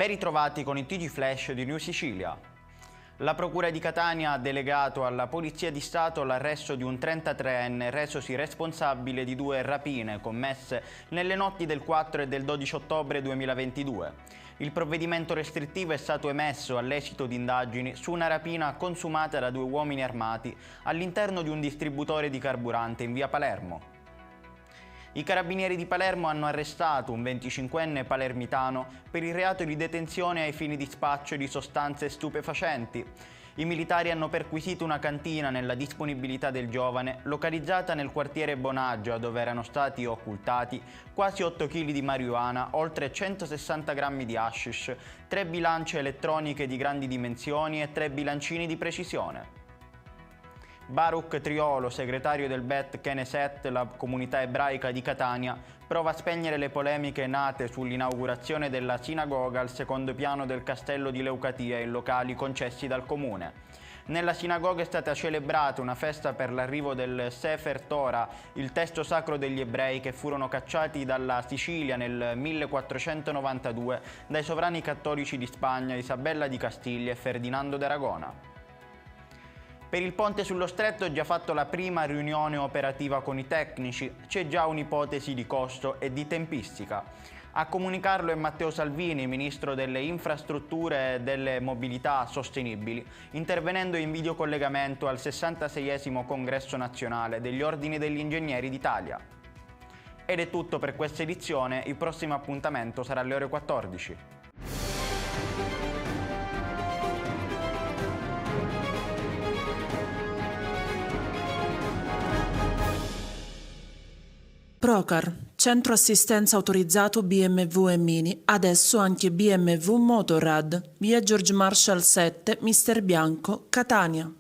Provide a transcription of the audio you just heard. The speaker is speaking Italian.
Ben ritrovati con il TG Flash di New Sicilia. La Procura di Catania ha delegato alla Polizia di Stato l'arresto di un 33enne resosi responsabile di 2 rapine commesse nelle notti del 4 e del 12 ottobre 2022. Il provvedimento restrittivo è stato emesso all'esito di indagini su una rapina consumata da 2 uomini armati all'interno di un distributore di carburante in via Palermo. I carabinieri di Palermo hanno arrestato un 25enne palermitano per il reato di detenzione ai fini di spaccio di sostanze stupefacenti. I militari hanno perquisito una cantina nella disponibilità del giovane, localizzata nel quartiere Bonaggia, dove erano stati occultati quasi 8 kg di marijuana, oltre 160 grammi di hashish, 3 bilance elettroniche di grandi dimensioni e 3 bilancini di precisione. Baruch Triolo, segretario del Bet Knesset, la comunità ebraica di Catania, prova a spegnere le polemiche nate sull'inaugurazione della sinagoga al secondo piano del castello di Leucatia in locali concessi dal comune. Nella sinagoga è stata celebrata una festa per l'arrivo del Sefer Torah, il testo sacro degli ebrei che furono cacciati dalla Sicilia nel 1492 dai sovrani cattolici di Spagna, Isabella di Castiglia e Ferdinando d'Aragona. Per il ponte sullo Stretto è già fatto la prima riunione operativa con i tecnici, c'è già un'ipotesi di costo e di tempistica. A comunicarlo è Matteo Salvini, ministro delle infrastrutture e delle mobilità sostenibili, intervenendo in videocollegamento al 66esimo congresso nazionale degli ordini degli ingegneri d'Italia. Ed è tutto per questa edizione, il prossimo appuntamento sarà alle ore 14. Procar, centro assistenza autorizzato BMW e Mini, adesso anche BMW Motorrad, via George Marshall 7, Mister Bianco, Catania.